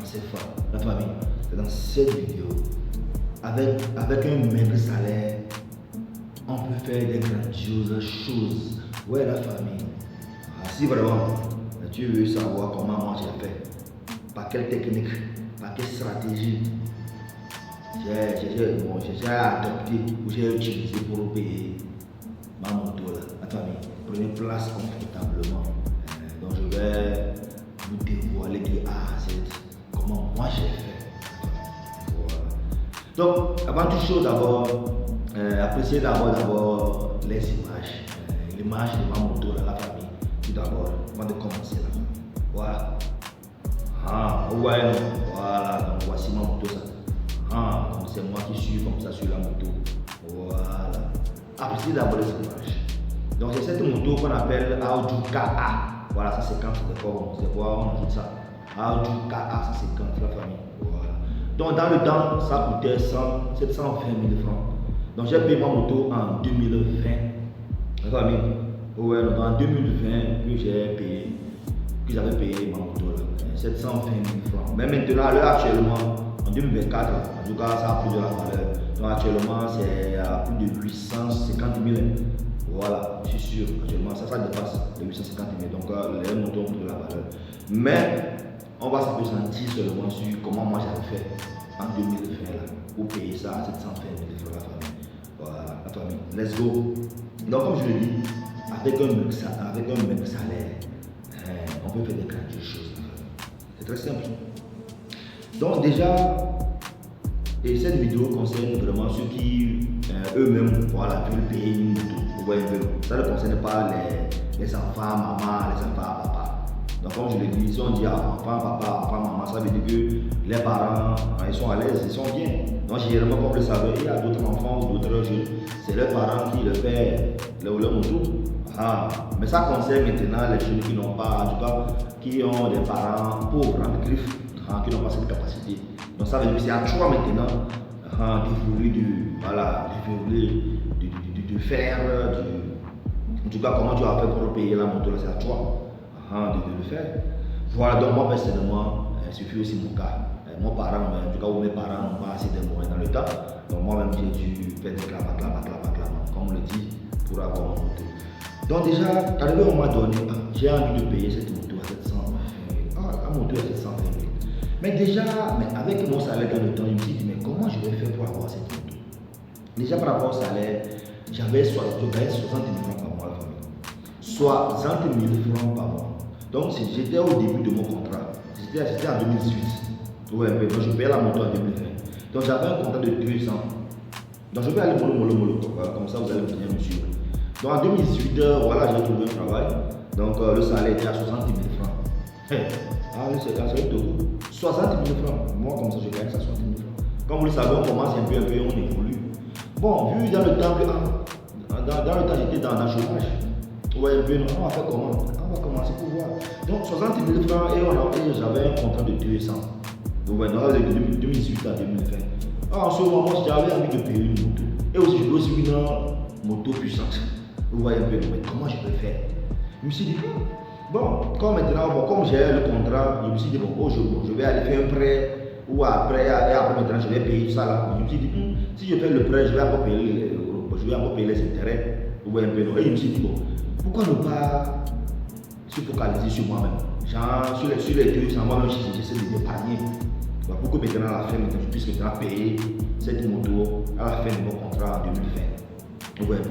c'est fort. La famille, dans cette vidéo, avec un maigre salaire, on peut faire des grandioses choses. Ouais, la famille. Si vraiment tu veux savoir comment moi j'ai fait, par quelle technique, par quelle stratégie j'ai adopté ou j'ai utilisé pour payer ma moto là. La famille, prenez place confortablement. Donc je vais vous dévoiler de A à Z comment moi j'ai fait. Voilà. Donc avant toute chose d'abord, appréciez d'abord les images. L'image de ma moto là, la famille. Tout d'abord, avant de commencer là. Voilà. Vous voyez, voilà, donc voici ma moto ça. Donc c'est moi qui suis comme ça sur la moto. Voilà. Appréciez d'abord les images. Donc c'est cette moto qu'on appelle Audi KA. Voilà, ça c'est quand c'est quoi on ajoute ça. Audi KA, ça c'est quand la famille. Voilà. Donc dans le temps, ça coûtait 720 000 francs. Donc j'ai payé ma moto en 2020. La famille. Ouais, donc en 2020 que j'avais payé ma moto là, 720 000 francs. Mais maintenant, à l'heure actuellement, en 2024, en tout cas, ça a plus de la valeur. Donc actuellement, c'est à plus de 850 000. Voilà, je suis sûr, actuellement, ça dépasse les 850 000. Donc les motos ont de la valeur. Mais on va s'appesantir seulement sur comment moi j'avais fait en 2020 là, pour payer ça à 720 000 francs la famille. Voilà, la famille. Let's go. Donc comme je le dis, avec un même salaire, on peut faire des grandes choses. C'est très simple. Donc déjà, et cette vidéo concerne vraiment ceux qui eux-mêmes veulent payer une moto. Vous voyez, ça ne concerne pas les enfants, maman, les enfants, papa. Donc comme je l'ai dit, si on dit enfant, papa, enfant, maman, ça veut dire que les parents, ils sont à l'aise, ils sont bien. Donc généralement, comme vous le savez, il y a d'autres enfants ou d'autres jeunes, c'est leurs parents qui le paient leur moto. Mais ça concerne maintenant les jeunes qui n'ont pas, en tout cas, qui ont des parents pauvres, griffes, qui n'ont pas cette capacité. Donc ça veut dire que c'est à toi maintenant de faire, en tout cas comment tu vas faire pour payer la moto, c'est à toi de le faire. Voilà, donc moi personnellement, ce fut aussi mon cas. Mon parent, en tout cas mes parents n'ont pas assez de moyens dans le temps. Donc moi-même j'ai dû faire des clamas, comme on le dit, pour avoir mon moto. Donc déjà, arrivé au mois donné, j'ai envie de payer cette moto à 720 000. La moto à 720 000. Mais déjà, avec mon salaire dans le temps, je me suis dit, mais comment je vais faire pour avoir cette moto? Déjà par rapport au salaire, je gagnais 60 000 francs par mois. 60 000 francs par mois. Donc j'étais au début de mon contrat. C'était en 2018. Ouais, donc je payais la moto en 2020. Donc j'avais un contrat de 2 ans. Donc je vais aller mollo, comme ça vous allez venir me suivre. Donc en 2018, voilà, j'ai trouvé un travail. Donc le salaire était à 60 000 francs. C'est tout. 60 000 francs. Moi, comme ça, je gagne ça 60 000 francs. Comme vous le savez, on commence un peu, on évolue. Bon, vu dans le temps j'étais dans le chômage. Ouais, on va faire comment? On va commencer pour voir. Donc 60 000 francs et j'avais un contrat de 2 ans. Donc maintenant, de 2018 à 2020. En ce moment, j'avais envie de payer une moto. Et aussi, je veux aussi une moto puissante. Vous voyez un peu, mais comment je peux faire? Je me suis dit, comme j'ai le contrat, je me suis dit, je vais aller faire un prêt, ou après maintenant je vais payer tout ça là. Je me suis dit, si je fais le prêt, je vais encore payer les intérêts. Vous voyez un peu, et je me suis dit, pourquoi ne pas se focaliser sur moi-même? Genre, sur les 200, moi-même, j'essaie de d'épargner. Pour que maintenant, à la fin, je puisse payer cette moto à la fin de mon contrat en 2020. Ouais,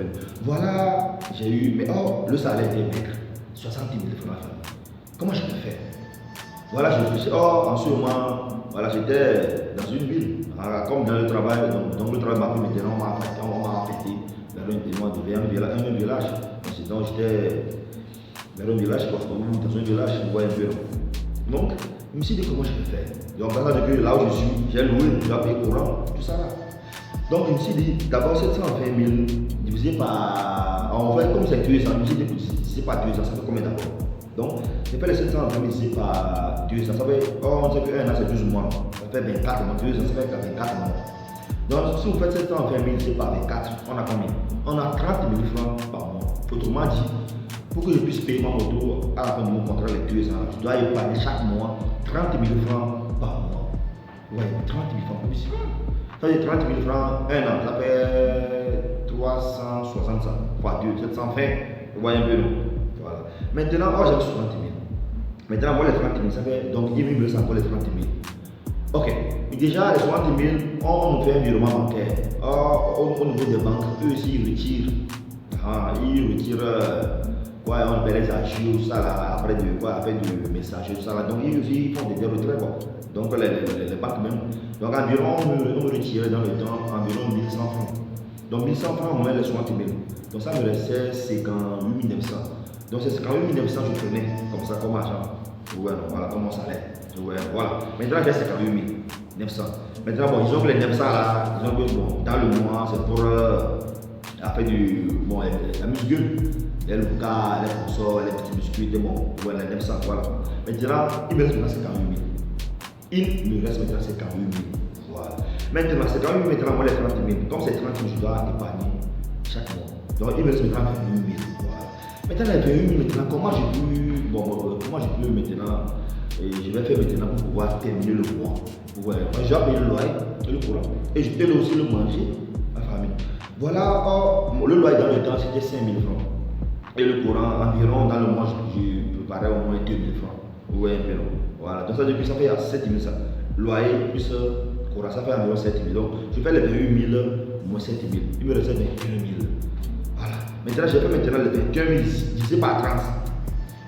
voilà, j'ai eu, mais le salaire était maigre, 60 000 francs. Comment je peux faire? Voilà, je réfléchis. En ce moment, voilà, j'étais dans une ville, comme dans le travail, donc le travail m'a pris maintenant, on m'a affecté vers un village. Donc j'étais vers un village, dans un village, vous voyez un peu. Donc, je me suis dit comment je peux faire. Donc, là où je suis, j'ai loué, j'ai payé courant, tout ça là. Donc, je me suis dit, d'abord 720 000 divisé par. En fait, comme c'est 2 ans, je me suis dit, divisé par 2 ans, ça fait combien d'abord? Donc, j'ai fait les 720 000 divisé par 2 ans. Ça fait, on sait que 1 an c'est 12 mois. Ça fait 24 mois, 2 ans, ça fait 24 mois. Donc, si vous faites 720 000 divisé par 24, on a combien? On a 30 000 francs par mois. Autrement dit, pour que je puisse payer ma moto à la fin de mon contrat les 2 ans, je dois épargner chaque mois 30 000 francs par mois. Ouais, 30 000 francs plus. Ça fait 30 000 francs, un an, ça fait 360 ça, fois 2, 720. Vous voyez un peu, non? Voilà. Maintenant, moi j'ai 60 000. Maintenant, moi les 30 000, ça fait donc 10 000 c'est encore les 30 000. Ok, déjà les 60 000, on fait un virement bancaire. Au niveau des banques, eux aussi ils retirent. Ils retirent quoi, on appelle les agios, ça là, après du message, ça là. Donc ils aussi font des retraits quoi. Donc les banques même. Donc environ on me retirait dans le temps environ 1100 francs. Donc 1100 francs, on met les 60 000. Donc ça me restait 58 900. Donc c'est 58 900 je prenais comme ça comme argent. Ouais, voilà comment ça allait. Ouais, voilà. Maintenant j'ai 58 900. Maintenant bon, ils ont que les 900 là, ils ont que bon, dans le mois c'est pour après du bon la muscule, les loukas, les consorts, les petits biscuits, bon, voilà les 900 voilà. Maintenant il me reste maintenant 58 000. Il me reste maintenant 58 000. Voilà. Maintenant, c'est quand même maintenant moi les 30 000. Comme c'est 30 000, je dois épargner chaque mois. Donc il me reste maintenant 28 000. Voilà. Maintenant, les 28 000, maintenant, comment je peux maintenant, je vais faire maintenant pour pouvoir terminer le mois. Voilà. Moi, je dois payer le loyer et le courant. Et je paye aussi le manger, ma famille. Voilà, le loyer dans le temps, c'était 5 000 francs. Et le courant, environ dans le mois, je préparais au moins 2 000 francs. Vous voyez un peu, non? Voilà. Donc ça, depuis ça fait 7 000 ça. Loyer plus courant, ça fait environ 7 000. Donc je fais les 28 000 moins 7 000. Il me reste 21 000. Voilà. Maintenant, je fais maintenant les 21 000 divisé par 30.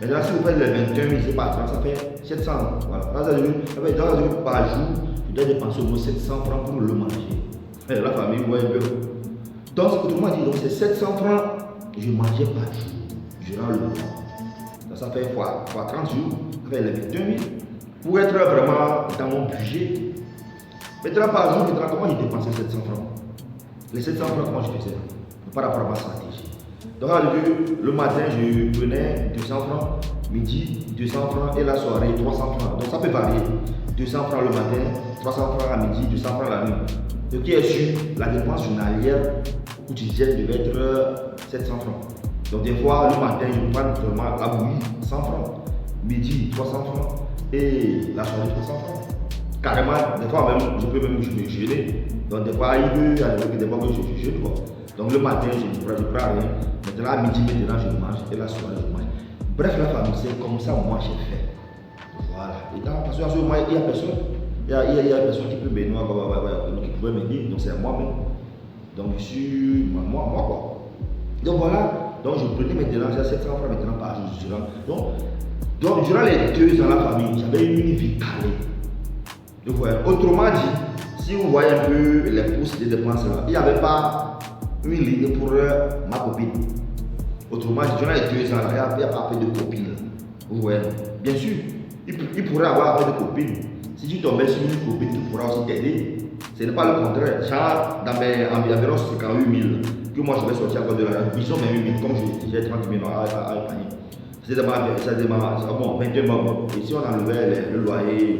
Maintenant, si vous faites les 21 000 divisé par 30, ça fait 700. Voilà. Ça veut dire que par jour, je dois dépenser au moins 700 francs pour le manger. Et la famille, vous voyez un peu. Donc, autrement dit, c'est 700 francs que je mangeais par jour durant le mois. Ça fait fois 30 jours, ça fait les 22 000. Pour être vraiment dans mon budget. Maintenant, par jour, comment j'ai dépensé 700 francs? Les 700 francs, comment je faisais? Par rapport à ma stratégie. Donc, le matin, je prenais 200 francs, midi, 200 francs et la soirée, 300 francs. Donc, ça peut varier. 200 francs le matin, 300 francs à midi, 200 francs la nuit. Ce qui est sûr, la dépense journalière quotidienne devait être 700 francs. Donc, des fois, le matin, je prends seulement la bouillie, 100 francs. Midi, 300 francs. Et la soirée, 300 francs. Carrément, des fois même, je peux même jeûner. Donc des fois, il peut y arriver des fois que je jeûne quoi. Donc le matin, je ne prends rien. Maintenant, à midi, maintenant, je mange. Et la soirée, je mange. Bref, la famille, c'est comme ça moi j'ai fait. Voilà. Et dans, parce que moi, il y a personne. Il y a personne qui peut m'aider, qui pouvait m'aider. Donc c'est moi-même. Donc je suis moi quoi. Donc voilà. Donc je prenais maintenant, j'ai 700 francs maintenant par jour. Donc durant les 2 ans, la famille, j'avais une vie calée. Donc, voilà. Autrement dit, si vous voyez un peu les pousses de dépenses là, il n'y avait pas une ligne pour ma copine. Autrement dit, durant les 2 ans là, il n'y a pas fait de copine. Vous voyez. Bien sûr, il pourrait avoir fait de copine. Si tu tombais sur une copine qui pourra aussi t'aider, ce n'est pas le contraire. Genre, dans mes environ 58 000, que moi je vais sortir encore de l'argent. Ils ont mes 8 000, comme j'ai 30 000 à épargner. C'est bon, 22 mois. Et si on enlevait le loyer,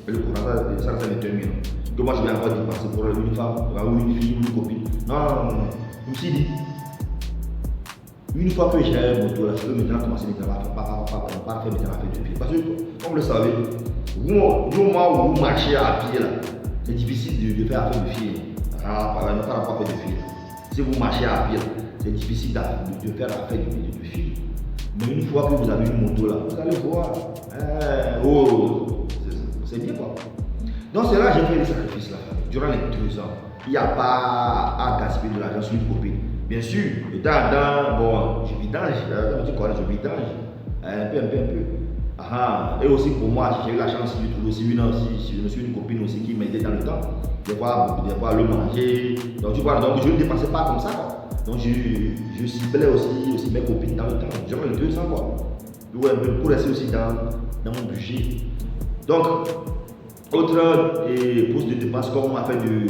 le courant, ça fait 22 000. Que moi je vais avoir dépensé pour une femme, ou une fille, ou une copine. Non. Je me suis dit, une fois que j'ai un moto là, je peux maintenant commencer à faire de pied. Parce que, comme vous le savez, du moment où vous marchez à pied là, c'est difficile de faire affaire de fil. Par rapport à faire de fil. Si vous marchez à pied, c'est difficile de faire affaire de fil. Mais une fois que vous avez une moto là, vous allez voir. C'est bien quoi. Donc c'est là que j'ai fait les sacrifices là. Durant les 2 ans, il n'y a pas à gaspiller de l'argent sur une copine. Bien sûr, de temps en temps, bon, je vidange, je vidange. Un peu. Et aussi pour moi, j'ai eu la chance de trouver aussi une copine aussi qui m'aidait dans le temps. Des fois le manger. Donc je ne dépensais pas comme ça quoi. Donc je ciblais aussi mes copines dans le temps, durant les 2 ans quoi. Ouais, pour rester aussi dans mon budget. Donc, autre poste de dépenses comme on a fait de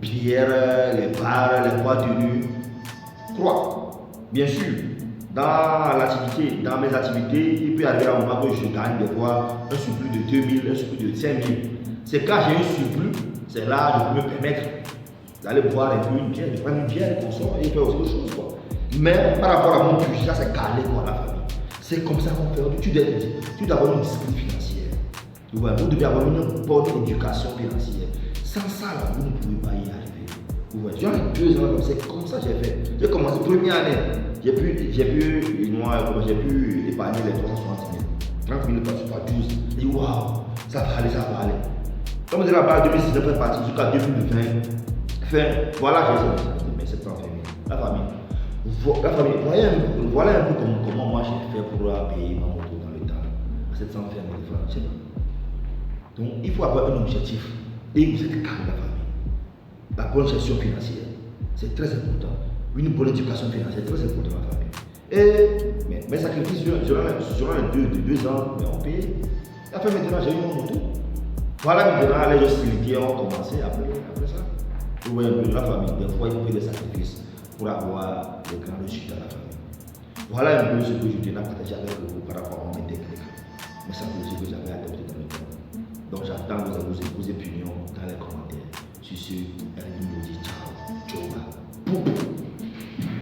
bière, les bars, les boîtes de nuit. 3. Bien sûr, dans mes activités, il peut arriver à un moment que je gagne des fois un surplus de 2 000, un surplus de 5 000. C'est quand j'ai un surplus, c'est là que je peux me permettre d'aller boire un peu une bière, de prendre une bière, qu'on sort et faire autre chose quoi. Mais par rapport à mon budget, ça c'est calé quoi la famille. C'est comme ça qu'on fait. Tu dois avoir une discipline financière. Vous devez avoir une bonne éducation financière. Sans ça, là, vous ne pouvez pas y arriver. Vous voyez, genre 2 ans, c'est comme ça que j'ai fait. J'ai commencé première année. J'ai pu épargner les 360 000. 30 000 par 12. Et waouh, ça va aller, ça va aller. Comme je là-bas, 2006, je fais partie jusqu'à 2020. Voilà, j'ai 720 000. La famille. Voilà un peu comment moi j'ai fait pour payer ma moto dans le temps. 720 000 francs. Donc, il faut avoir un objectif et vous êtes calme, la famille. La bonne gestion financière, c'est très important. Une bonne éducation financière, c'est très important, la famille. Et mes sacrifices durant les 2 ans, on paye. Après, maintenant, j'ai eu mon moto. Voilà, maintenant, les hostilités ont commencé après ça. Vous voyez un peu la famille, des fois, il faut faire des sacrifices pour avoir de grands résultats à la famille. Voilà un peu ce que je tenais à partager avec vous par rapport à mes techniques. Mais ça, c'est ce que j'avais adopté dans le temps. Donc j'attends vos opinions dans les commentaires. Sur ce, elle nous dit ciao, ciao.